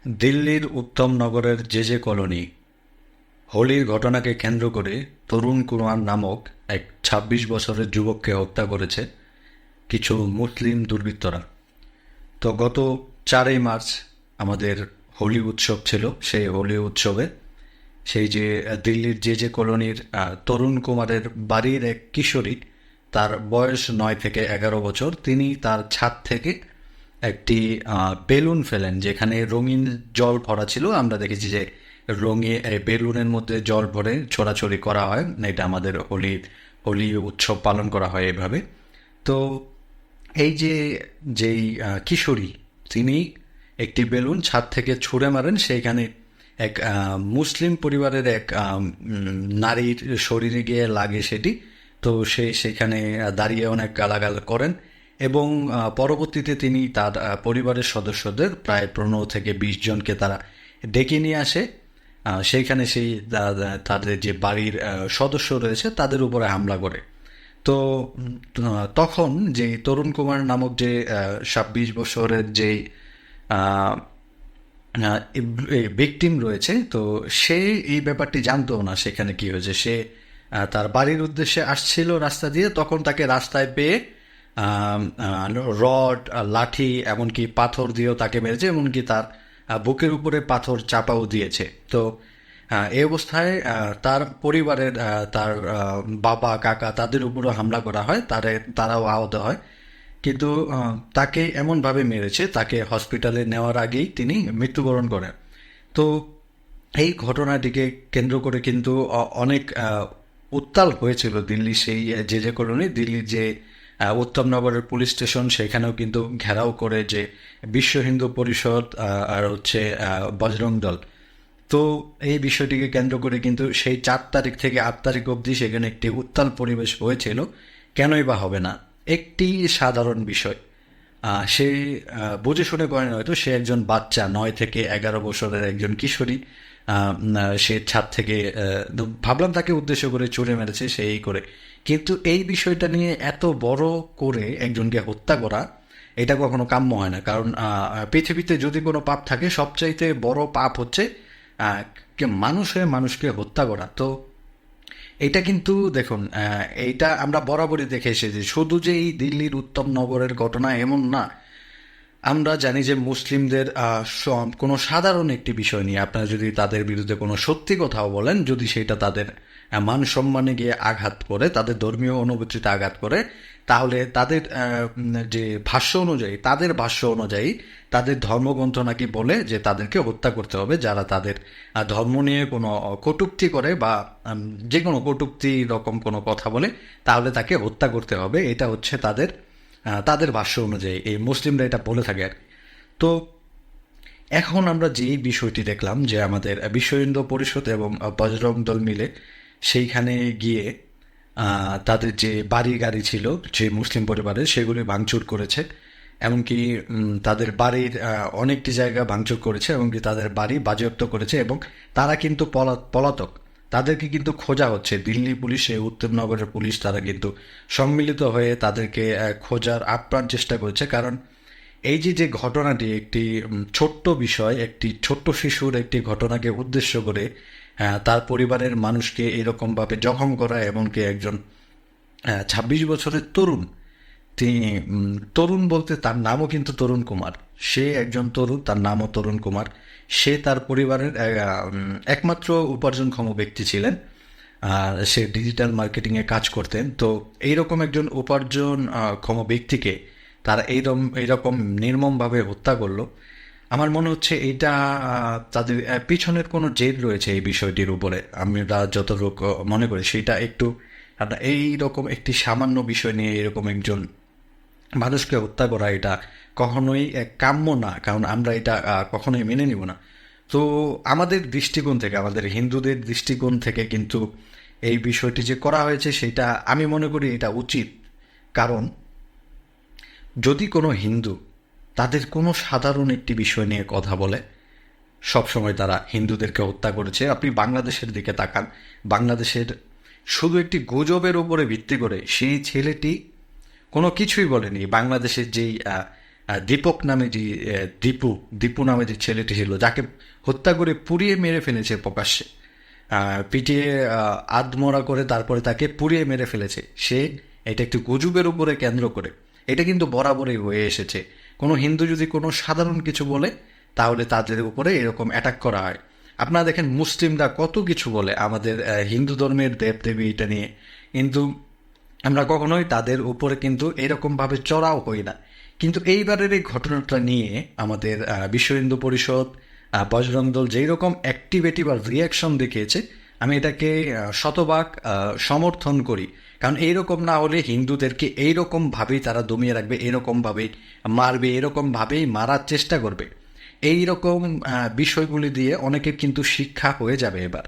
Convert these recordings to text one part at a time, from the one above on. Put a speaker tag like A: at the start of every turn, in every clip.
A: দিল্লির উত্তম নগরের J colony হোলির ঘটনাকে কেন্দ্র করে তরুণ কুমার নামক এক ২৬ বছরের যুবককে হত্যা করেছে কিছু মুসলিম দুর্বৃত্তরা। তো গত ৪ই মার্চ আমাদের হোলি উৎসব ছিল। সেই হোলি উৎসবে সেই যে দিল্লির জে কলোনির তরুণ কুমারের বাড়ির এক কিশোরী, তার বয়স ৯ থেকে ১১ বছর, তিনি তার ছাদ থেকে একটি বেলুন ফেলেন যেখানে রঙিন জল ভরা ছিল। আমরা দেখেছি যে রঙিন বেলুনের মধ্যে জল ভরে ছোড়াছড়ি করা হয়, এটা আমাদের হোলি উৎসব পালন করা হয় এভাবে। তো এই যে যেই কিশোরী, তিনি একটি বেলুন ছাদ থেকে ছুঁড়ে মারেন, সেইখানে এক মুসলিম পরিবারের এক নারীর শরীরে গিয়ে লাগে সেটি। তো সেখানে দাঁড়িয়ে অনেক গালাগাল করেন এবং পরবর্তীতে তিনি তার পরিবারের সদস্যদের প্রায় ১৫ থেকে ২০ জনকে তারা ডেকে নিয়ে আসে। সেইখানে তাদের যে বাড়ির সদস্য রয়েছে তাদের উপরে হামলা করে। তো তখন যে তরুণ কুমার নামক যে ২৬ বছরের যে ভিকটিম রয়েছে, তো সে এই ব্যাপারটি জানতো না সেখানে কি হয়েছে। সে তার বাড়ির উদ্দেশ্যে আসছিল রাস্তা দিয়ে, তখন তাকে রাস্তায় পেয়ে রড, লাঠি, এমনকি পাথর দিয়েও তাকে মেরেছে, এমনকি তার বুকের উপরে পাথর চাপাও দিয়েছে। তো এই অবস্থায় তার পরিবারের তার বাবা, কাকা, তাদের উপরও হামলা করা হয়, তারাও আহত হয়। কিন্তু তাকে এমনভাবে মেরেছে, তাকে হসপিটালে নেওয়ার আগেই তিনি মৃত্যুবরণ করেন। তো এই ঘটনাটিকে কেন্দ্র করে কিন্তু অনেক উত্তাল হয়েছিল দিল্লি, সেই জে কলোনি। দিল্লির যে উত্তমনগরের পুলিশ স্টেশন, সেখানেও কিন্তু ঘেরাও করে যে বিশ্ব হিন্দু পরিষদ আর হচ্ছে বজরং দল। তো এই বিষয়টিকে কেন্দ্র করে কিন্তু সেই ৪ তারিখ থেকে ৮ তারিখ অবধি সেখানে একটি উত্তাল পরিবেশ হয়েছিল। কেনই বা হবে না? একটি সাধারণ বিষয়, সে বুঝে শুনে করেন হয়তো, সে একজন বাচ্চা, ৯ থেকে ১১ বছরের একজন কিশোরী। সে ছাদ থেকে ভাবলাম তাকে উদ্দেশ্য করে ছুঁড়ে মেরেছে, সেই করে। কিন্তু এই বিষয়টা নিয়ে এত বড় করে একজনকে হত্যা করা, এটা কখনো কাম্য হয় না। কারণ পৃথিবীতে যদি কোনো পাপ থাকে, সবচাইতে বড় পাপ হচ্ছে মানুষ হয়ে মানুষকে হত্যা করা। তো এটা কিন্তু দেখুন, এইটা আমরা বরাবরই দেখে এসেছি। শুধু যে এই দিল্লির উত্তম নগরের ঘটনা এমন না। আমরা জানি যে মুসলিমদের কোনো সাধারণ একটি বিষয় নিয়ে আপনারা যদি তাদের বিরুদ্ধে কোনো সত্যি কথাও বলেন, যদি সেটা তাদের মান সম্মানে গিয়ে আঘাত করে, তাদের ধর্মীয় অনুভূতিতে আঘাত করে, তাহলে তাদের যে ভাষ্য অনুযায়ী তাদের ধর্মগ্রন্থ নাকি বলে যে তাদেরকে হত্যা করতে হবে যারা তাদের ধর্ম নিয়ে কোনো কটূক্তি করে বা যে কোনো কটূক্তি রকম কোনো কথা বলে, তাহলে তাকে হত্যা করতে হবে। এটা হচ্ছে তাদের ভাষ্য অনুযায়ী এই মুসলিমরা এটা বলে থাকে আর কি। তো এখন আমরা যেই বিষয়টি দেখলাম যে আমাদের বিশ্ব হিন্দু পরিষদ এবং বজরং দল মিলে সেইখানে গিয়ে তাদের যে বাড়ি গাড়ি ছিল যে মুসলিম পরিবারের, সেগুলি ভাঙচুর করেছে। এমনকি তাদের বাড়ির অনেকটি জায়গা ভাঙচুর করেছে, এমনকি তাদের বাড়ি বাজেয়াপ্ত করেছে। এবং তারা কিন্তু পলাতক, তাদেরকে কিন্তু খোঁজা হচ্ছে। দিল্লি পুলিশ, এই উত্তমনগরের পুলিশ, তারা কিন্তু সম্মিলিত হয়ে তাদেরকে খোঁজার আপ্রাণ চেষ্টা করেছে। কারণ এই যে ঘটনাটি একটি ছোট্ট বিষয়, একটি ছোট্ট শিশুর একটি ঘটনাকে উদ্দেশ্য করে তার পরিবারের মানুষকে এরকমভাবে জখম করা, এমনকি একজন ২৬ বছরের তরুণ, তিনি তরুণ বলতে তার নামও কিন্তু তরুণ কুমার। সে একজন তরুণ, তার নামও তরুণ কুমার। সে তার পরিবারের একমাত্র উপার্জনক্ষম ব্যক্তি ছিলেন। আর সে ডিজিটাল মার্কেটিংয়ে কাজ করতেন। তো এইরকম একজন উপার্জনক্ষম ব্যক্তিকে তারা এইরকম নির্মমভাবে হত্যা করলো। আমার মনে হচ্ছে এইটা তাদের পিছনের কোনো জেদ রয়েছে এই বিষয়টির উপরে। আমরা যতটুকু মনে করি সেটা একটু এইরকম একটি সামান্য বিষয় নিয়ে এরকম একজন মানুষকে হত্যা করা, এটা কখনোই কাম্য না। কারণ আমরা এটা কখনোই মেনে নিব না। তো আমাদের দৃষ্টিকোণ থেকে, আমাদের হিন্দুদের দৃষ্টিকোণ থেকে কিন্তু এই বিষয়টি যে করা হয়েছে, সেটা আমি মনে করি এটা উচিত। কারণ যদি কোনো হিন্দু তাদের কোনো সাধারণ একটি বিষয় নিয়ে কথা বলে, সবসময় তারা হিন্দুদেরকে হত্যা করেছে। আপনি বাংলাদেশের দিকে তাকান, বাংলাদেশের শুধু একটি গুজবের উপরে ভিত্তি করে সেই ছেলেটি কোনো কিছুই বলেনি। বাংলাদেশের যেই দীপক নামে যে দীপু নামে যে ছেলেটি ছিল, যাকে হত্যা করে পুড়িয়ে মেরে ফেলেছে প্রকাশ্যে, পিটিয়ে আধমরা করে তারপরে তাকে পুড়িয়ে মেরে ফেলেছে সে। এটা একটি গুজবের উপরে কেন্দ্র করে এটা কিন্তু বরাবরই হয়ে এসেছে। কোনো হিন্দু যদি কোনো সাধারণ কিছু বলে তাহলে তাদের উপরে এরকম অ্যাটাক করা হয়। আপনারা দেখেন মুসলিমরা কত কিছু বলে আমাদের হিন্দু ধর্মের দেবদেবী এটা নিয়ে, কিন্তু আমরা কখনোই তাদের উপরে কিন্তু এরকমভাবে চড়াও হই না। কিন্তু এইবারের এই ঘটনাটা নিয়ে আমাদের বিশ্ব হিন্দু পরিষদ, বজরং দল যেই রকম অ্যাক্টিভিটি বা রিয়াকশন দেখিয়েছে, আমি এটাকে শতভাগ সমর্থন করি। কারণ এইরকম না হলে হিন্দুদেরকে এইরকমভাবেই তারা দমিয়ে রাখবে, এরকমভাবেই মারবে, এরকমভাবেই মারার চেষ্টা করবে। এই রকম বিষয়গুলি দিয়ে অনেকের কিন্তু শিক্ষা হয়ে যাবে এবার,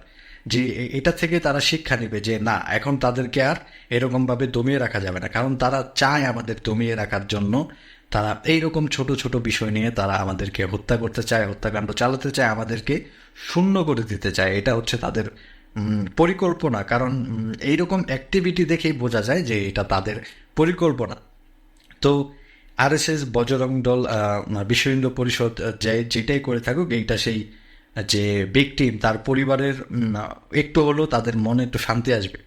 A: যে এটা থেকে তারা শিক্ষা নেবে যে না, এখন তাদেরকে আর এরকমভাবে দমিয়ে রাখা যাবে না। কারণ তারা চায় আমাদের দমিয়ে রাখার জন্য, তারা এইরকম ছোট ছোট বিষয় নিয়ে তারা আমাদেরকে হত্যা করতে চায়, হত্যাকাণ্ড চালাতে চায়, আমাদেরকে শূন্য করে দিতে চায়। এটা হচ্ছে তাদের পরিকল্পনা। কারণ এইরকম অ্যাক্টিভিটি দেখেই বোঝা যায় যে এটা তাদের পরিকল্পনা। তো আরএসএস, বজরং দল, বিশ্ব হিন্দু পরিষদ যেটাই করে থাকুক, এইটা সেই যে ভিকটিম তার পরিবারের একটু হলেও তাদের মনে একটু শান্তি আসবে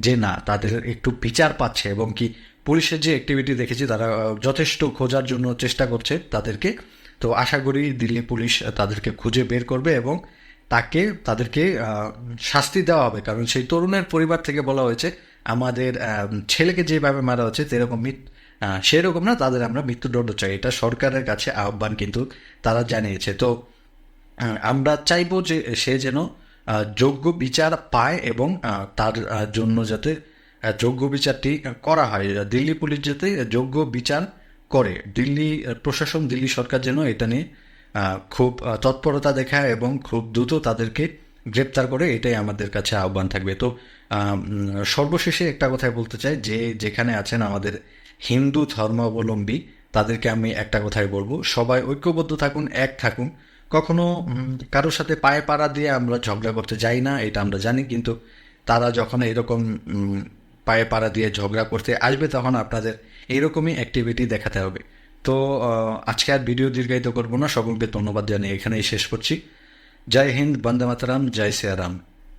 A: যে না, তাদের একটু বিচার পাচ্ছে। এবং কি পুলিশের যে অ্যাক্টিভিটি দেখেছি, তারা যথেষ্ট খোঁজার জন্য চেষ্টা করছে তাদেরকে। তো আশা করি দিল্লি পুলিশ তাদেরকে খুঁজে বের করবে এবং তাদেরকে শাস্তি দেওয়া হবে। কারণ সেই তরুণের পরিবার থেকে বলা হয়েছে আমাদের ছেলেকে যেভাবে মারা হচ্ছে সেরকম না, তাদের আমরা মৃত্যুদণ্ড চাই। এটা সরকারের কাছে আহ্বান কিন্তু তারা জানিয়েছে। তো আমরা চাইবো যে সে যেন যোগ্য বিচার পায় এবং তার জন্য যাতে যোগ্য বিচারটি করা হয়। দিল্লি পুলিশ যাতে যোগ্য বিচার করে, দিল্লি প্রশাসন, দিল্লি সরকার যেন এটা নিয়ে খুব তৎপরতা দেখায় এবং খুব দ্রুত তাদেরকে গ্রেপ্তার করে, এটাই আমাদের কাছে আহ্বান থাকবে। তো সর্বশেষে একটা কথাই বলতে চাই, যে যেখানে আছেন আমাদের হিন্দু ধর্মাবলম্বী, তাদেরকে আমি একটা কথাই বলবো, সবাই ঐক্যবদ্ধ থাকুন, এক থাকুন। কখনো কারোর সাথে পায়ে পাড়া দিয়ে আমরা ঝগড়া করতে যাই না, এটা আমরা জানি। কিন্তু তারা যখন এরকম পায়ে পাড়া দিয়ে ঝগড়া করতে আসবে, তখন আপনাদের এইরকমই অ্যাক্টিভিটি দেখাতে হবে। তো আজকে আর ভিডিও দীর্ঘায়িত করবো না, সকলকে ধন্যবাদ জানিয়ে এখানেই শেষ করছি। জয় হিন্দ, বন্দে মাতরম, জয় শ্রীরাম।